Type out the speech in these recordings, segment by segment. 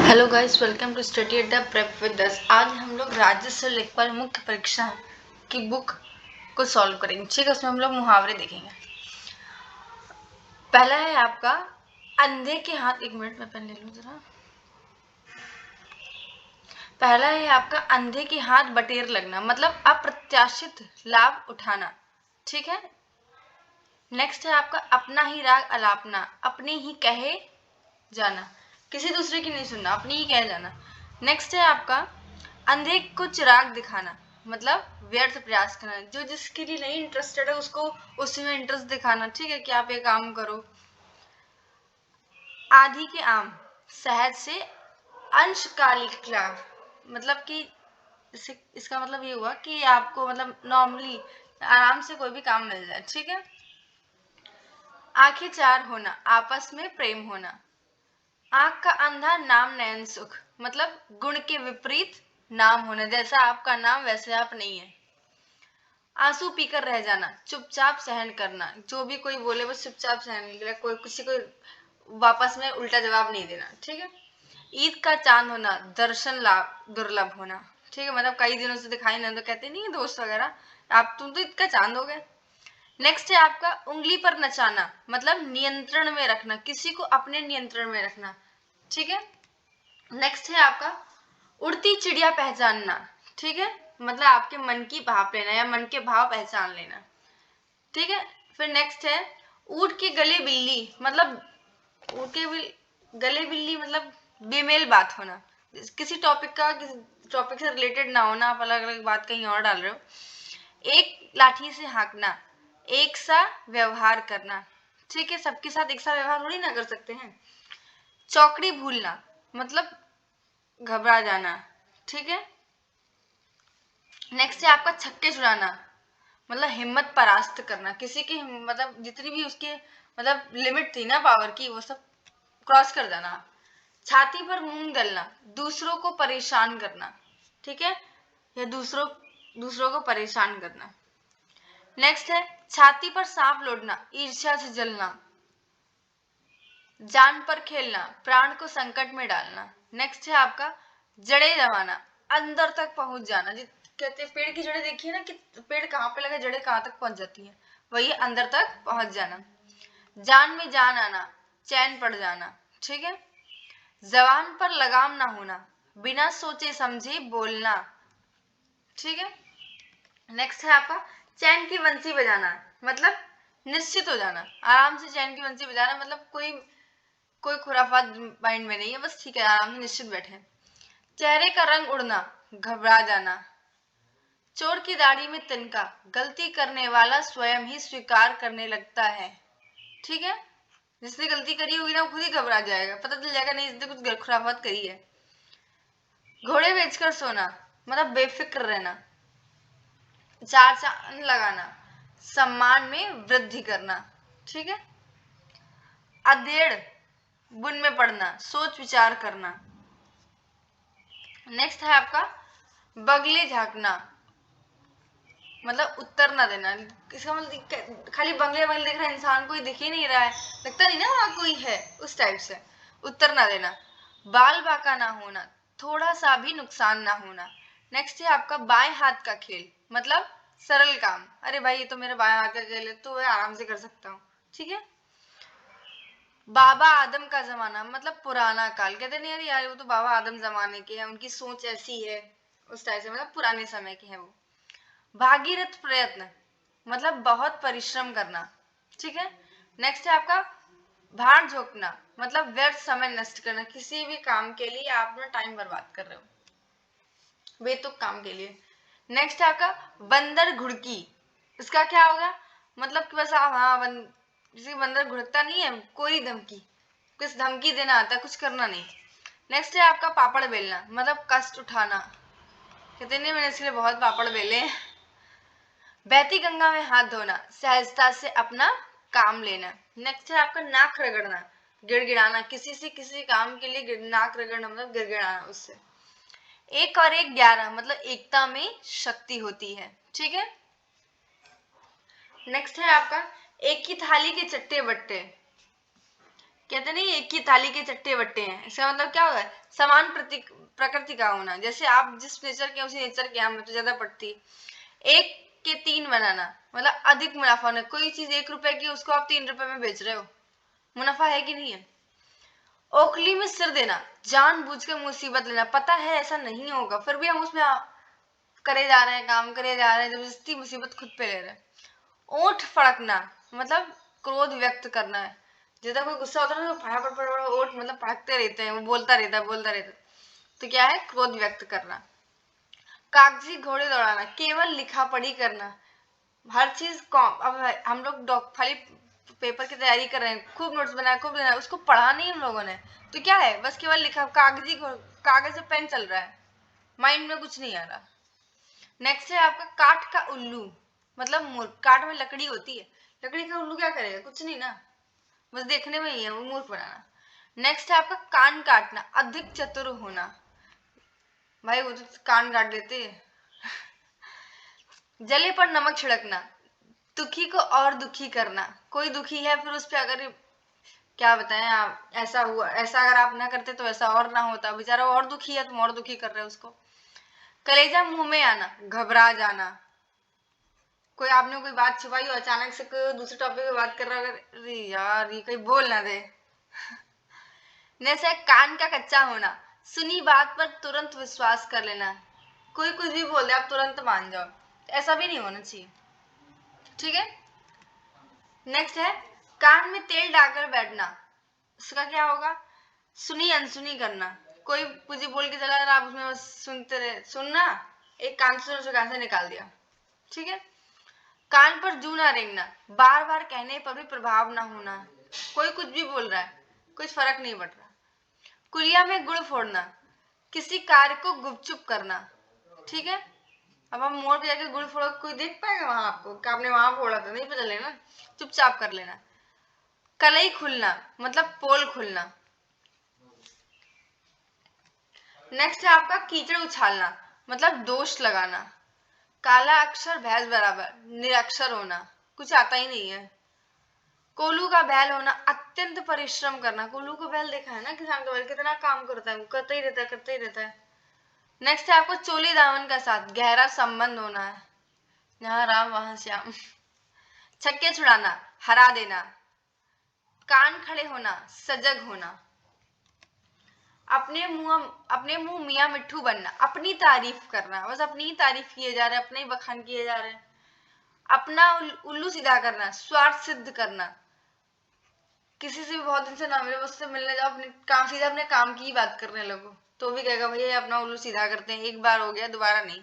Hello guys, welcome to study at the prep with us. आज हम लोग राजस्व लेखपाल मुख्य परीक्षा की बुक को सॉल्व करेंगे। ठीक है, उसमें हम लोग मुहावरे देखेंगे। पहला है आपका अंधे के हाथ। एक मिनट में पेन ले लूं जरा। पहला है आपका अंधे के हाथ बटेर लगना, मतलब अप्रत्याशित लाभ उठाना। ठीक है। नेक्स्ट है आपका अपना ही राग अलापना, अपने ही कहे जाना, किसी दूसरे की नहीं सुनना, अपनी ही कहे जाना। नेक्स्ट है आपका अंधे को चिराग दिखाना, मतलब व्यर्थ प्रयास करना। जो जिसके लिए नहीं इंटरेस्टेड है उसको उसी में इंटरेस्ट दिखाना। ठीक है कि आप ये काम करो। आधी के आम सहज से अंशकालिक लाभ, मतलब कि इसका मतलब ये हुआ कि आपको मतलब नॉर्मली आराम से कोई भी काम मिल जाए। ठीक है। आंखें चार होना, आपस में प्रेम होना। आंख का अंधा नाम नयन सुख, मतलब गुण के विपरीत नाम होना। जैसा आपका नाम वैसे आप नहीं है। आंसू पीकर रह जाना, चुपचाप सहन करना। जो भी कोई बोले बस चुपचाप सहन करना, कोई किसी को वापस में उल्टा जवाब नहीं देना। ठीक है। ईद का चांद होना, दर्शन लाभ दुर्लभ होना। ठीक है, मतलब कई दिनों से दिखाई नहीं, तो कहते नहीं है दोस्त वगैरह, आप तुम तो ईद का चांद हो गए। नेक्स्ट है आपका उंगली पर नचाना, मतलब नियंत्रण में रखना, किसी को अपने नियंत्रण में रखना। ठीक है। नेक्स्ट है आपका उड़ती चिड़िया पहचानना। ठीक है, मतलब आपके मन की भाप लेना या मन के भाव पहचान लेना। ठीक है। फिर नेक्स्ट है ऊँट के गले बिल्ली, मतलब ऊँट के गले बिल्ली मतलब बेमेल बात होना। किसी टॉपिक से रिलेटेड ना होना, आप अलग अलग बात कहीं और डाल रहे हो। एक लाठी से हाँकना, एक सा व्यवहार करना। ठीक है, सबके साथ एक सा व्यवहार थोड़ी ना कर सकते हैं। चौकड़ी भूलना, मतलब घबरा जाना। ठीक है। नेक्स्ट है आपका छक्के छुड़ाना, मतलब हिम्मत परास्त करना, किसी की मतलब जितनी भी उसके मतलब लिमिट थी ना पावर की, वो सब क्रॉस कर जाना। छाती पर मूंग दलना, दूसरों को परेशान करना। ठीक है, या दूसरों को परेशान करना। नेक्स्ट है छाती पर सांप लौटना, ईर्ष्या से जलना। जान पर खेलना, प्राण को संकट में डालना। नेक्स्ट है आपका जड़े जमाना, अंदर तक पहुंच जाना। कहते हैं पेड़ की जड़ें देखिए ना कि पेड़ कहाँ पे लगे, जड़ें कहाँ तक पहुंच जाती हैं, वही अंदर तक पहुंच जाना। जान में जान आना, चैन पड़ जाना। ठीक है। जबान पर लगाम ना होना, बिना सोचे समझे बोलना। ठीक है। नेक्स्ट है आपका चैन की बंसी बजाना, मतलब निश्चित हो जाना, आराम से चैन की बंसी बजाना, मतलब कोई खुराफात माइंड में नहीं है, बस ठीक है आराम से निश्चित बैठे। चेहरे का रंग उड़ना, घबरा जाना। चोर की दाढ़ी में तिनका, गलती करने वाला स्वयं ही स्वीकार करने लगता है। ठीक है, जिसने गलती करी होगी ना वो खुद ही घबरा जाएगा, पता चल जाएगा नहीं इसने कुछ खुराफात करी है। घोड़े बेचकर सोना, मतलब बेफिक्र रहना। चार चांद लगाना, सम्मान में वृद्धि करना। ठीक है। अधेड़ बुन में पड़ना, सोच विचार करना। नेक्स्ट है आपका बगले झांकना, मतलब उत्तर ना देना। इसका मतलब खाली बंगले बंगले देख रहा है, इंसान कोई दिख ही नहीं रहा है, लगता नहीं ना वहां कोई है, उस टाइप से उत्तर ना देना। बाल बांका ना होना, थोड़ा सा भी नुकसान ना होना। नेक्स्ट है आपका बाएं हाथ का खेल, मतलब सरल काम, अरे भाई ये तो मेरे बाएं हाथ का खेल है तो मैं आराम से कर सकता हूँ। ठीक है। बाबा आदम का जमाना, मतलब पुराना काल। कहते नहीं यार वो तो बाबा आदम जमाने के हैं, उनकी सोच ऐसी है, उस टाइप से, मतलब पुराने समय के हैं वो। भागीरथ प्रयत्न, मतलब बहुत परिश्रम करना। ठीक है। नेक्स्ट है आपका भार झोंकना, मतलब व्यर्थ समय नष्ट करना, किसी भी काम के लिए आप अपना टाइम बर्बाद कर रहे हो बेतुक काम के लिए। नेक्स्ट है आपका बंदर घुड़की, इसका क्या होगा, मतलब कि बस हाँ किसी बंदर घुड़कता नहीं है, कोई धमकी, कुछ धमकी देना आता है, कुछ करना नहीं। नेक्स्ट है आपका पापड़ बेलना, मतलब कष्ट उठाना। कहते नहीं मैंने इसके लिए बहुत पापड़ बेले हैं। बहती गंगा में हाथ धोना, सहजता से अपना काम लेना। नेक्स्ट है आपका नाक रगड़ना, गिड़गिड़ाना, किसी से किसी काम के लिए नाक रगड़ना, मतलब गिड़गिड़ाना उससे। एक और एक 11, मतलब एकता में शक्ति होती है। ठीक है। नेक्स्ट है आपका एक ही थाली के चट्टे बट्टे, कहते नहीं एक ही थाली के चट्टे बट्टे हैं, इसका मतलब क्या होगा, समान प्रकृति का होना। जैसे आप जिस नेचर के उसी नेचर के, हम तो ज्यादा पड़ती, एक के तीन बनाना मतलब अधिक मुनाफा होना। कोई चीज 1 रुपए की, उसको आप 3 रुपए में बेच रहे हो, मुनाफा है कि नहीं है। ओखली में सिर देना, जानबूझ के मुसीबत लेना, पता है ऐसा नहीं होगा फिर भी हम उसमें करे जा रहे हैं, काम करे जा रहे हैं, जबरदस्ती मुसीबत खुद पे ले रहे हैं। ओठ फड़कना मतलब क्रोध व्यक्त करना है, ज्यादा कोई गुस्सा होता है ना तो फटाफट ओठ मतलब फड़कते रहते हैं, वो बोलता रहता है, तो क्या है, क्रोध व्यक्त करना। कागजी घोड़े दौड़ाना, केवल लिखा पढ़ी करना, हर चीज अब हम लोग खाली पेपर की तैयारी कर रहे हैं, खूब नोट्स बनाए, खूब बनाए, उसको पढ़ा नहीं हम लोगों ने, तो क्या है, बस केवल लिखा, कागज से पेन चल रहा है, माइंड में कुछ नहीं आ रहा। नेक्स्ट है आपका काठ का उल्लू, मतलब मूर्ख। काठ में लकड़ी होती है, लकड़ी का उल्लू क्या करेगा, कुछ नहीं ना, बस देखने में ही है, वो मूर्ख बनाना। नेक्स्ट है आपका कान काटना, अधिक चतुर होना, भाई वो तो कान काट देते हैं। जले पर नमक छिड़कना, दुखी को और दुखी करना, कोई दुखी है फिर उस पर अगर क्या बताएं आप, ऐसा हुआ, ऐसा अगर आप ना करते तो ऐसा और ना होता, बेचारा और दुखी है, तुम और दुखी कर रहे हो उसको। कलेजा मुंह में आना, घबरा जाना, कोई आपने कोई बात छुपाई हो, अचानक से कोई दूसरे टॉपिक पे बात कर रहा है, अरे यार ये कहीं बोल ना दे। जैसे कान का कच्चा होना, सुनी बात पर तुरंत विश्वास कर लेना, कोई कुछ भी बोल दे आप तुरंत मान जाओ, ऐसा भी नहीं होना चाहिए, ठीक है। नेक्स्ट है कान में तेल डालकर बैठना, उसका क्या होगा, सुनी अनसुनी करना, कोई मुझे बोल के चला आप उसमें बस सुनते रहे, सुनना, एक कान से दूसरे कान से निकाल दिया, ठीक है। कान पर जू ना रेंगना, बार बार कहने पर भी प्रभाव ना होना, कोई कुछ भी बोल रहा है, कुछ फर्क नहीं पड़ रहा। कुलिया में गुड़ फोड़ना, किसी कार्य को गुपचुप करना, ठीक है। अब हम मोड़ पे जाके गुड़ फोड़ो, कोई देख पाएगा वहां आपको कि आपने वहां फोड़ा था, नहीं पता लेना, चुपचाप कर लेना। कलई खुलना मतलब पोल खुलना। नेक्स्ट है आपका कीचड़ उछालना, मतलब दोष लगाना। काला अक्षर भैंस बराबर, निरक्षर होना, कुछ आता ही नहीं है। कोल्हू का बैल होना, अत्यंत परिश्रम करना, कोल्हू को बैल देखा है ना, किसान का बैल कितना काम करता है, करता ही रहता है, करता ही रहता है। नेक्स्ट है आपको चोली दामन का साथ, गहरा संबंध होना है, यहाँ राम वहां श्याम। छक्के छुड़ाना, हरा देना। कान खड़े होना, सजग होना। अपने मुंह मियाँ मिट्ठू बनना, अपनी तारीफ करना, बस अपनी ही तारीफ किए जा रहे हैं, अपने ही बखान किए जा रहे हैं। अपना उल्लू सीधा करना, स्वार्थ सिद्ध करना, किसी से भी बहुत दिन से ना मिले, उससे मिलने जाओ, अपने काम सीधा अपने काम की ही बात करने लगो, तो भी कहेगा भैया अपना उल्लू सीधा करते हैं, एक बार हो गया दोबारा नहीं।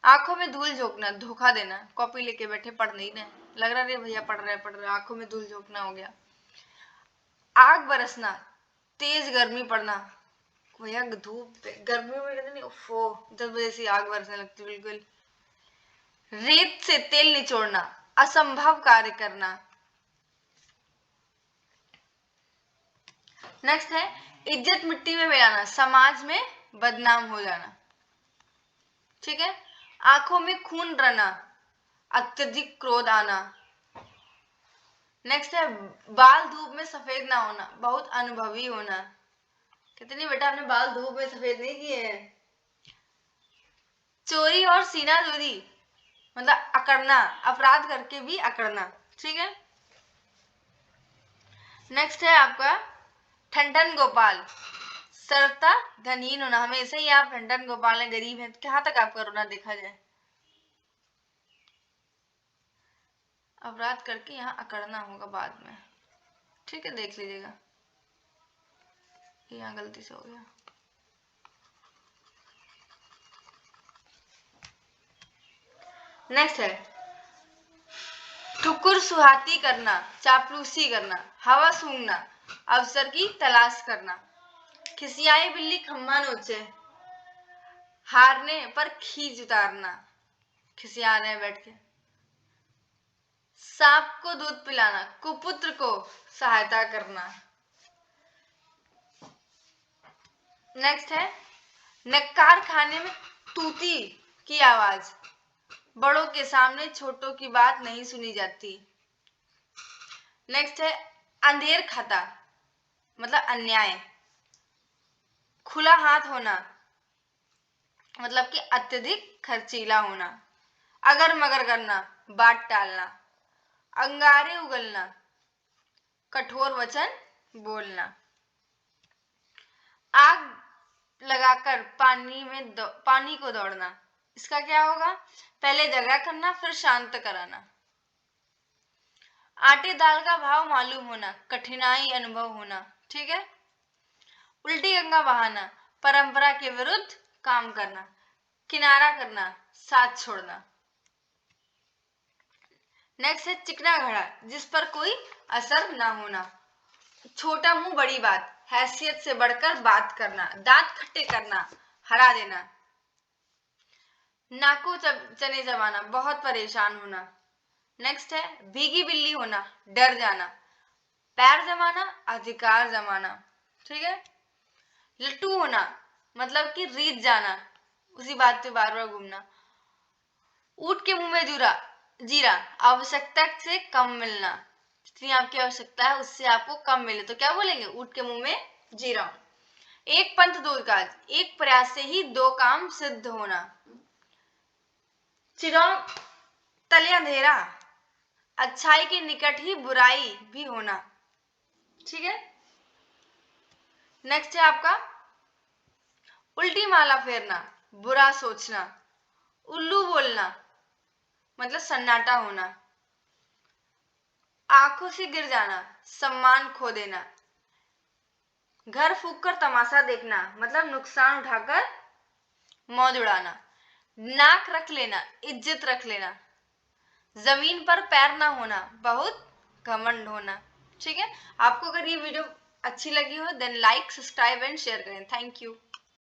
आंखों में धूल झोंकना, धोखा देना, कॉपी लेके बैठे पढ़ नहीं रहे, लग रहा है भैया पढ़ रहे, आंखों में धूल झोंकना हो गया। आग बरसना, तेज गर्मी पड़ना, भैया धूप गर्मी में कहते नहीं, उफो 10 बजे से आग बरसने लगती बिल्कुल। रेत से तेल निचोड़ना, असंभव कार्य करना। नेक्स्ट है इज्जत मिट्टी में मिलाना, समाज में बदनाम हो जाना, ठीक है। आंखों में खून रहना, अत्यधिक क्रोध आना। नेक्स्ट है बाल धूप में सफेद ना होना, बहुत अनुभवी होना, कहते नहीं बेटा आपने बाल धूप में सफेद नहीं किए हैं। चोरी और सीना चोरी मतलब अकड़ना, अपराध करके भी अकड़ना, ठीक है। नेक्स्ट है आपका ठंडन गोपाल, सरता धनहीन होना, हमेशा ही आप ठंडन गोपाल है, गरीब है, कहाँ तक आपका रोना देखा जाए। अपराध करके यहाँ अकड़ना होगा बाद में, ठीक है, देख लीजिएगा, यहाँ गलती से हो गया। नेक्स्ट है ठुकुर सुहाती करना, चापलूसी करना, हवा सूंघना, अवसर की तलाश करना। खिसियाई बिल्ली खम्मा नोचे, हारने पर खींच उतारना, खिसिया रहे बैठ के। सांप को दूध पिलाना, कुपुत्र को सहायता करना। नेक्स्ट है नक्कार खाने में तूती की आवाज, बड़ों के सामने छोटों की बात नहीं सुनी जाती। नेक्स्ट है अंधेर खाता, मतलब अन्याय। खुला हाथ होना मतलब कि अत्यधिक खर्चीला होना। अगर मगर करना, बात टालना। अंगारे उगलना, कठोर वचन बोलना। आग लगाकर पानी को दौड़ना। इसका क्या होगा? पहले झगड़ा करना फिर शांत कराना। आटे दाल का भाव मालूम होना, कठिनाई अनुभव होना। ठीक है। उल्टी गंगा बहाना, परंपरा के विरुद्ध काम करना। किनारा करना, साथ छोड़ना। नेक्स्ट है चिकना घड़ा, जिस पर कोई असर ना होना। छोटा मुंह बड़ी बात, हैसियत से बढ़कर बात करना। दांत खट्टे करना, हरा देना। नाको चने जमाना, बहुत परेशान होना। नेक्स्ट है भीगी बिल्ली होना, डर जाना। पैर जमाना, अधिकार जमाना। ठीक है। लट्टू होना मतलब कि रीत जाना, उसी बात पे बार बार घूमना। ऊंट के मुंह में जीरा, आवश्यकता से कम मिलना। जितनी आपकी आवश्यकता है उससे आपको कम मिले तो क्या बोलेंगे? ऊंट के मुंह में जीरा। एक पंथ दो काज, एक प्रयास से ही दो काम सिद्ध होना। चिरौं तले अंधेरा, अच्छाई के निकट ही बुराई भी होना। ठीक है। नेक्स्ट है आपका उल्टी माला फेरना, बुरा सोचना। उल्लू बोलना मतलब सन्नाटा होना। आंखों से गिर जाना, सम्मान खो देना। घर फूंक कर तमाशा देखना मतलब नुकसान उठाकर मौज उड़ाना। नाक रख लेना, इज्जत रख लेना। जमीन पर पैर ना होना, बहुत घमंड होना। ठीक है। आपको अगर ये वीडियो अच्छी लगी हो then like, subscribe and share करें। Thank you.